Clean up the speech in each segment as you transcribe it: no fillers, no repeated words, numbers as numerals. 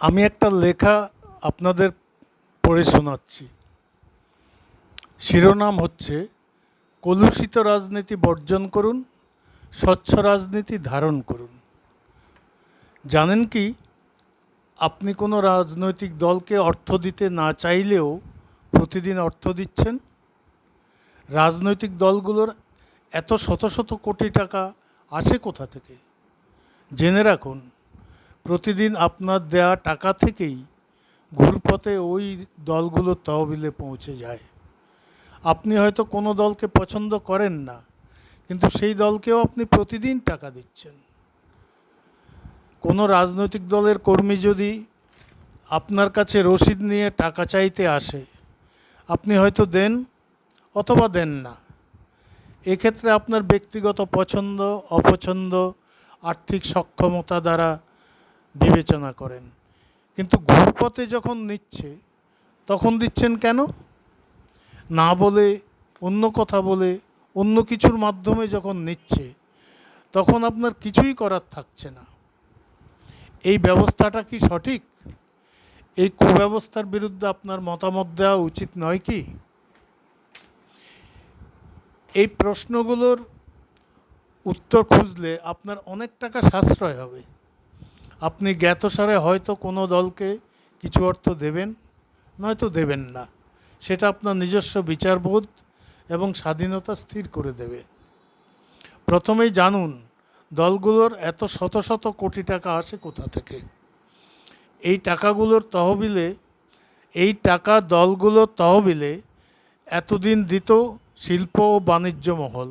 আমি একটা লেখা আপনাদের পড়ে শোনাচ্ছি। শিরোনাম হচ্ছে কলুষিত রাজনীতি বর্জন করুন, স্বচ্ছ রাজনীতি ধারণ করুন। জানেন কি, আপনি কোনো রাজনৈতিক দলকে অর্থ দিতে না চাইলেও প্রতিদিন অর্থ দিচ্ছেন। রাজনৈতিক দলগুলোর এত শত শত কোটি টাকা আসে কোথা থেকে? জেনে রাখুন, প্রতিদিন আপনার দেয়া টাকা থেকেই ঘুরপথে ওই দলগুলোর তহবিলে পৌঁছে যায়। আপনি হয়তো কোনো দলকে পছন্দ করেন না, কিন্তু সেই দলকেও আপনি প্রতিদিন টাকা দিচ্ছেন। কোনো রাজনৈতিক দলের কর্মী যদি আপনার কাছে রসিদ নিয়ে টাকা চাইতে আসে, আপনি হয়তো দেন অথবা দেন না। এক্ষেত্রে আপনার ব্যক্তিগত পছন্দ অপছন্দ, আর্থিক সক্ষমতা দ্বারা বিবেচনা করেন। কিন্তু ঘুরপথে যখন নিচ্ছে, তখন দিচ্ছেন কেন? না বলে, অন্য কথা বলে, অন্য কিছুর মাধ্যমে যখন নিচ্ছে, তখন আপনার কিছুই করার থাকছে না। এই ব্যবস্থাটা কি সঠিক? এই কুব্যবস্থার বিরুদ্ধে আপনার মতামত দেওয়া উচিত নয় কি? এই প্রশ্নগুলোর উত্তর খুঁজলে আপনার অনেক টাকা সাশ্রয় হবে। আপনি জ্ঞাতসারে হয়তো কোনো দলকে কিছু অর্থ দেবেন, নয়তো দেবেন না। সেটা আপনার নিজস্ব বিচারবোধ এবং স্বাধীনতা স্থির করে দেবে। প্রথমেই জানুন, দলগুলোর এত শত শত কোটি টাকা আসে কোথা থেকে। এই টাকা দলগুলোর তহবিলে এতদিন দিত শিল্প ও বাণিজ্য মহল,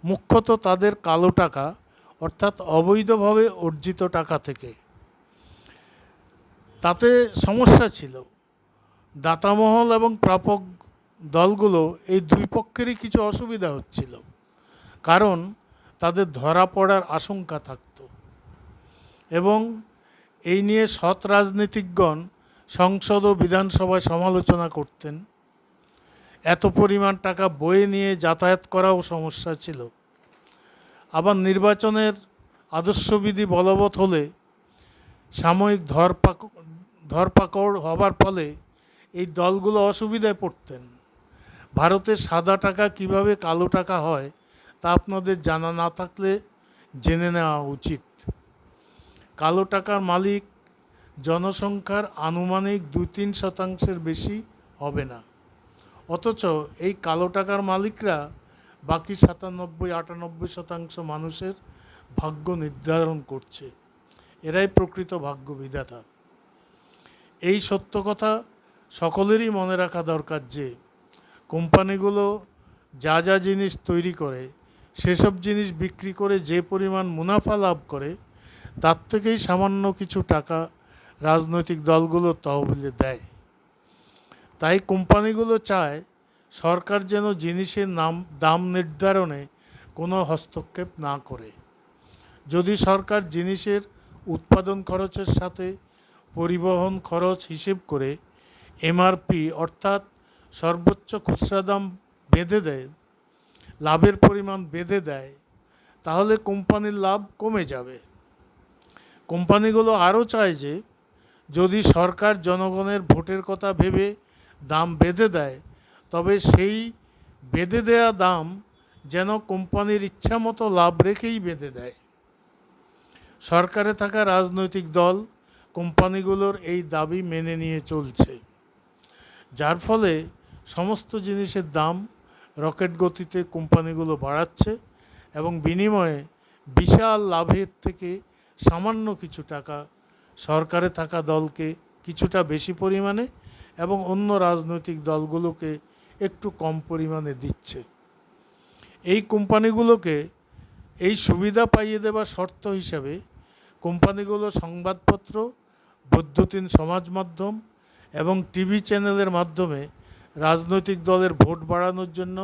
মুখ্যত তাদের কালো টাকা অর্থাৎ অবৈধভাবে অর্জিত টাকা থেকে। তাতে সমস্যা ছিল, দাতামহল এবং প্রাপক দলগুলো এই দুই পক্ষেরই কিছু অসুবিধা হচ্ছিল, কারণ তাদের ধরা পড়ার আশঙ্কা থাকত। এবং এই নিয়ে সৎ রাজনীতিকগণ সংসদ ও বিধানসভায় সমালোচনা করতেন। এত পরিমাণ টাকা বয়ে নিয়ে যাতায়াত করাও সমস্যা ছিল। আবার নির্বাচনের আদর্শবিধি বলবৎ হলে সাময়িক ধরপাকড় হবার ফলে এই দলগুলো অসুবিধায় পড়তেন। ভারতের সাদা টাকা কিভাবে কালো টাকা হয় তা আপনাদের জানা না থাকলে জেনে নেওয়া উচিত। কালো টাকার মালিক জনসংখ্যার আনুমানিক 2-3% বেশি হবে না, অথচ এই কালো টাকার মালিকরা বাকি 97-98% মানুষের ভাগ্য নির্ধারণ করছে। এরাই প্রকৃত ভাগ্য বিধাতা। এই সত্য কথা সকলেরই মনে রাখা দরকার যে কোম্পানিগুলো যা যা জিনিস তৈরি করে, সেসব জিনিস বিক্রি করে যে পরিমাণ মুনাফা লাভ করে, তার থেকেই সামান্য কিছু টাকা রাজনৈতিক দলগুলো তহবিলে দেয়। তাই কোম্পানিগুলো চায় সরকার যেন জিনিসের দাম নির্ধারণে কোনো হস্তক্ষেপ না করে। যদি সরকার জিনিসের উৎপাদন খরচের সাথে পরিবহন খরচ হিসেব করে এমআরপি অর্থাৎ সর্বোচ্চ খুচরা দাম বেঁধে দেয়, লাভের পরিমাণ বেঁধে দেয়, তাহলে কোম্পানির লাভ কমে যাবে। কোম্পানিগুলো আরও চায় যে যদি সরকার জনগণের ভোটের কথা ভেবে দাম বেঁধে দেয়, তবে সেই বেঁধে দেয়া দাম যেন কোম্পানির ইচ্ছামতো লাভ রেখেই বেঁধে দেয়। সরকারে থাকা রাজনৈতিক দল কোম্পানিগুলোর এই দাবি মেনে নিয়ে চলছে, যার ফলে সমস্ত জিনিসের দাম রকেট গতিতে কোম্পানিগুলো বাড়াচ্ছে এবং বিনিময়ে বিশাল লাভের থেকে সামান্য কিছু টাকা সরকারে থাকা দলকে কিছুটা বেশি পরিমাণে এবং অন্য রাজনৈতিক দলগুলোকে একটু কম পরিমাণে দিচ্ছে। এই কোম্পানিগুলোকে এই সুবিধা পাইয়ে দেবার শর্ত হিসাবে কোম্পানিগুলো সংবাদপত্র, বৈদ্যুতিন সমাজ মাধ্যম এবং টিভি চ্যানেলের মাধ্যমে রাজনৈতিক দলের ভোট বাড়ানোর জন্য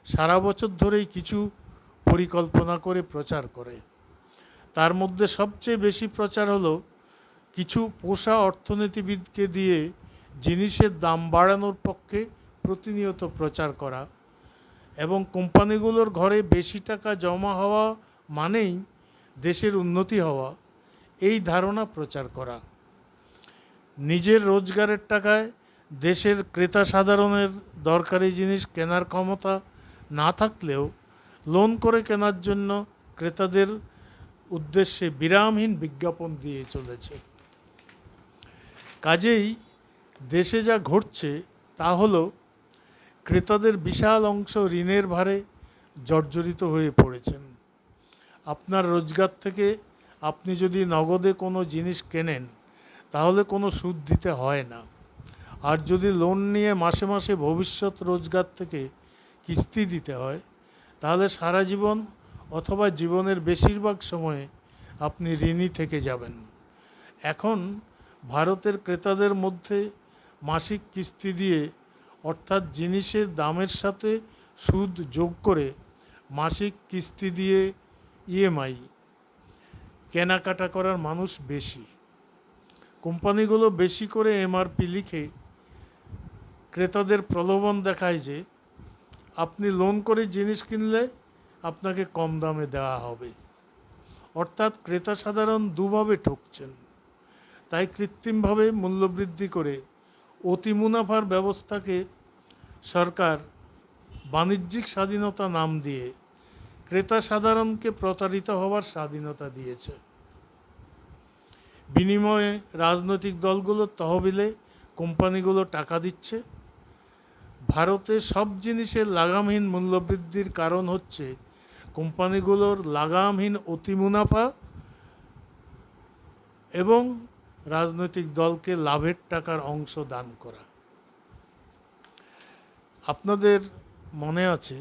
সারা বছর ধরেই কিছু পরিকল্পনা করে প্রচার করে। তার মধ্যে সবচেয়ে বেশি প্রচার হলো কিছু পোষা অর্থনীতিবিদকে দিয়ে জিনিসের দাম বাড়ানোর পক্ষে প্রতিনিয়ত প্রচার করা এবং কোম্পানিগুলোর ঘরে বেশি টাকা জমা হওয়া মানেই দেশের উন্নতি হওয়া, এই ধারণা প্রচার করা। নিজের রোজগারের টাকায় দেশের ক্রেতা সাধারণের দরকারি জিনিস কেনার ক্ষমতা না থাকলেও লোন করে কেনার জন্য ক্রেতাদের উদ্দেশ্যে বিরামহীন বিজ্ঞাপন দিয়ে চলেছে। কাজেই দেশে যা ঘটছে তা হলো ক্রেতাদের বিশাল অংশ ঋণের ভারে জর্জরিত হয়ে পড়েছেন। আপনার রোজগার থেকে আপনি যদি নগদে কোনো জিনিস কেনেন তাহলে কোনো সুদ দিতে হয় না। আর যদি লোন নিয়ে মাসে মাসে ভবিষ্যৎ রোজগার থেকে কিস্তি দিতে হয় তাহলে সারা জীবন অথবা জীবনের বেশিরভাগ সময়ে আপনি ঋণী থেকে যাবেন। এখন ভারতের ক্রেতাদের মধ্যে মাসিক কিস্তি দিয়ে অর্থাৎ জিনিসের দামের সাথে সুদ যোগ করে মাসিক কিস্তি দিয়ে ইএমআই কেনাকাটা করার মানুষ বেশি। কোম্পানিগুলো বেশি করে এমআরপি লিখে ক্রেতাদের প্রলোভন দেখায় যে আপনি লোন করে জিনিস কিনলে আপনাকে কম দামে দেওয়া হবে। অর্থাৎ ক্রেতা সাধারণ দুভাবে ঠকছেন। তাই কৃত্রিমভাবে মূল্যবৃদ্ধি করে অতি মুনাফার ব্যবস্থাকে সরকার বাণিজ্যিক স্বাধীনতা নাম দিয়ে ক্রেতা সাধারণকে প্রতারিত হওয়ার স্বাধীনতা দিয়েছে। বিনিময়ে রাজনৈতিক দলগুলোর তহবিলে কোম্পানিগুলো টাকা দিচ্ছে। ভারতে সব জিনিসের লাগামহীন মূল্যবৃদ্ধির কারণ হচ্ছে কোম্পানিগুলোর লাগামহীন অতি মুনাফা এবং রাজনৈতিক দলকে লাভের টাকার অংশ দান করা। আপনাদের মনে আছে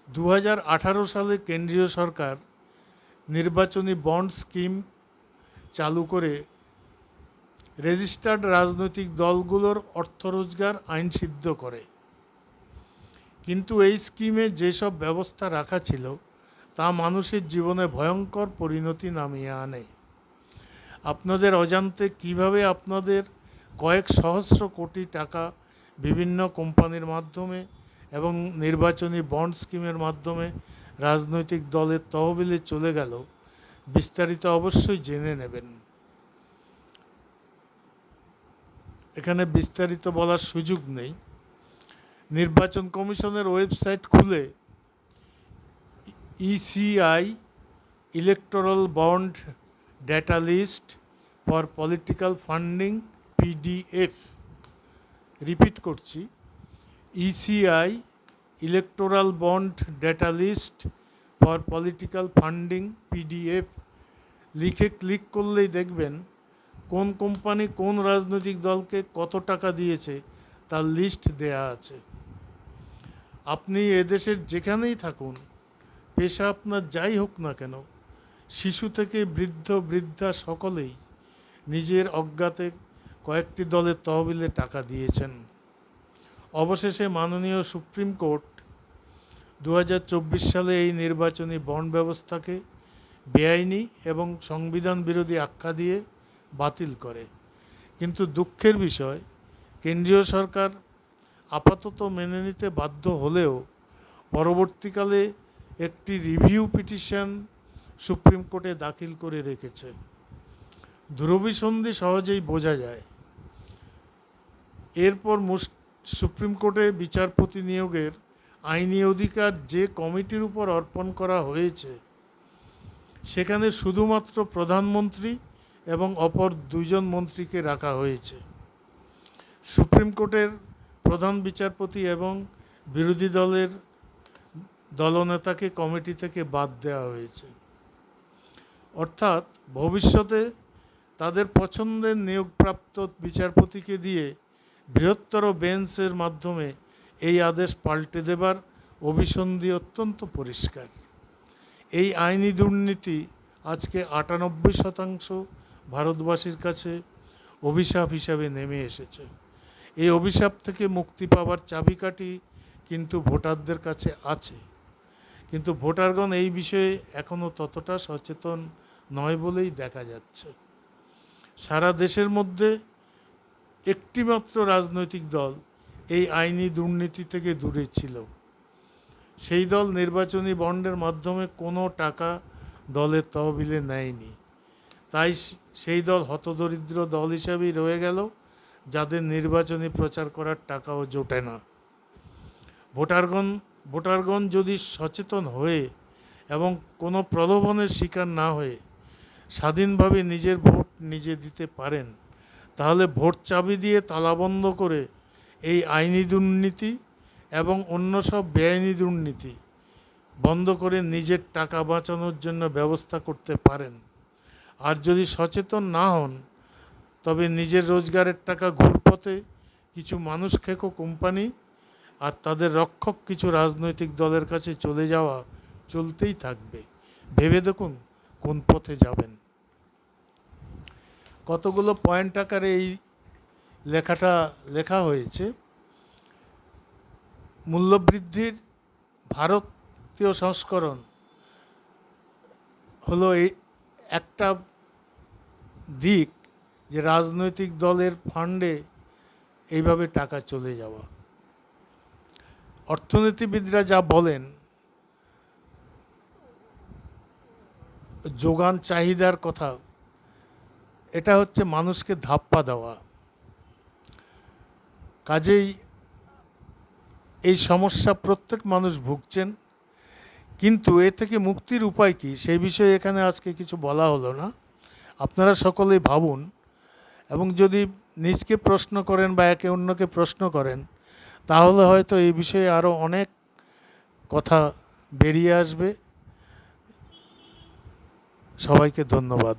2018 সালে কেন্দ্রীয় সরকার নির্বাচনী বন্ড স্কিম চালু করে রেজিস্টার্ড রাজনৈতিক দলগুলোর অর্থ রোজগার আইনসিদ্ধ করে। কিন্তু এই স্কিমে যেসব ব্যবস্থা রাখা ছিল তা মানুষের জীবনে ভয়ঙ্কর পরিণতি নামিয়ে আনে। আপনাদের অজান্তে কিভাবে আপনাদের কয়েক সহস্র কোটি টাকা বিভিন্ন কোম্পানির মাধ্যমে এবং নির্বাচনী বন্ড স্কিমের মাধ্যমে রাজনৈতিক দলের তহবিলে চলে গেল বিস্তারিত অবশ্যই জেনে নেবেন। এখানে বিস্তারিত বলার সুযোগ নেই। নির্বাচন কমিশনের ওয়েবসাইট খুলে ECI electoral bond data list for political funding PDF, repeat করছি, ECI electoral bond data list for political funding PDF লিখে ক্লিক করলেই দেখবেন কোন কোম্পানি কোন রাজনৈতিক দলকে কত টাকা দিয়েছে তার লিস্ট দেয়া আছে। আপনি এদেশের যেখানেই থাকুন, পেশা আপনার যাই হোক না কেন, শিশু থেকে বৃদ্ধ বৃদ্ধা সকলেই নিজের অজ্ঞাতে কয়েকটি দলের তহবিলে টাকা দিয়েছেন। অবশেষে মাননীয় সুপ্রিম কোর্ট 2024 সালে এই নির্বাচনী বন্ড ব্যবস্থাকে বেআইনি এবং সংবিধান বিরোধী আখ্যা দিয়ে বাতিল করে। কিন্তু দুঃখের বিষয়, কেন্দ্রীয় সরকার আপাতত মেনে নিতে বাধ্য হলেও পরবর্তীকালে একটি রিভিউ পিটিশন সুপ্রিম কোর্টে দাখিল করে রেখেছে। দূরভিসন্ধি সহজেই বোঝা যায়। এরপর সুপ্রিম কোর্টে বিচারপতি নিয়োগের আইনি অধিকার যে কমিটির উপর অর্পণ করা হয়েছে সেখানে শুধুমাত্র প্রধানমন্ত্রী এবং অপর দুইজন মন্ত্রীকে রাখা হয়েছে। সুপ্রিম কোর্টের প্রধান বিচারপতি এবং বিরোধী দলের দলনেতাকে কমিটি থেকে বাদ দেওয়া হয়েছে। অর্থাৎ ভবিষ্যতে তাদের পছন্দের নিয়োগপ্রাপ্ত বিচারপতিকে দিয়ে বৃহত্তর বেঞ্চের মাধ্যমে এই আদেশ পাল্টে দেবার অভিসন্ধি অত্যন্ত পরিষ্কার। এই আইনি দুর্নীতি আজকে 98% ভারতবাসীর কাছে অভিশাপ হিসাবে নেমে এসেছে। এই অভিশাপ থেকে মুক্তি পাওয়ার চাবিকাঠি কিন্তু ভোটারদের কাছে আছে, কিন্তু ভোটারগণ এই বিষয়ে এখনও ততটা সচেতন নয় বলেই দেখা যাচ্ছে। সারা দেশের মধ্যে একটিমাত্র রাজনৈতিক দল এই আইনি দুর্নীতি থেকে দূরে ছিল। সেই দল নির্বাচনী বন্ডের মাধ্যমে কোনো টাকা দলের তহবিলে নেয়নি। তাই সেই দল হতদরিদ্র দল হিসাবেই রয়ে গেল, যাদের নির্বাচনী প্রচার করার টাকাও জোটে না। ভোটারগণ ভোটারগণ যদি সচেতন হয়ে এবং কোনো প্রলোভনের শিকার না হয়ে স্বাধীনভাবে নিজের ভোট নিজে দিতে পারেন, তাহলে ভোট চাবি দিয়ে তালাবন্ধ করে এই আইনি দুর্নীতি এবং অন্য সব বেআইনি দুর্নীতি বন্ধ করে নিজের টাকা বাঁচানোর জন্য ব্যবস্থা করতে পারেন। আর যদি সচেতন না হন, তবে নিজের রোজগারের টাকা ঘুরপথে কিছু মানুষ খেকো কোম্পানি আর তাদের রক্ষক কিছু রাজনৈতিক দলের কাছে চলতেই থাকবে। ভেবে দেখুন কোন পথে যাবেন। কতগুলো পয়েন্ট আকারে এই লেখাটা লেখা হয়েছে। মূল্যবৃদ্ধির ভারতীয় সংস্করণ হলো এই একটা দিক, যে রাজনৈতিক দলের ফান্ডে এইভাবে টাকা চলে যাওয়া। অর্থনীতিবিদরা যা বলেন, যোগান চাহিদার কথা, এটা হচ্ছে মানুষকে ধাপ্পা দেওয়া। কাজেই এই সমস্যা প্রত্যেক মানুষ ভুগছেন, কিন্তু এ থেকে মুক্তির উপায় কী সেই বিষয়ে এখানে আজকে কিছু বলা হলো না। আপনারা সকলেই ভাবুন, এবং যদি নিজকে প্রশ্ন করেন বা একে অন্যকে প্রশ্ন করেন, তাহলে হয়তো এই বিষয়ে আরও অনেক কথা বেরিয়ে আসবে। সবাইকে ধন্যবাদ।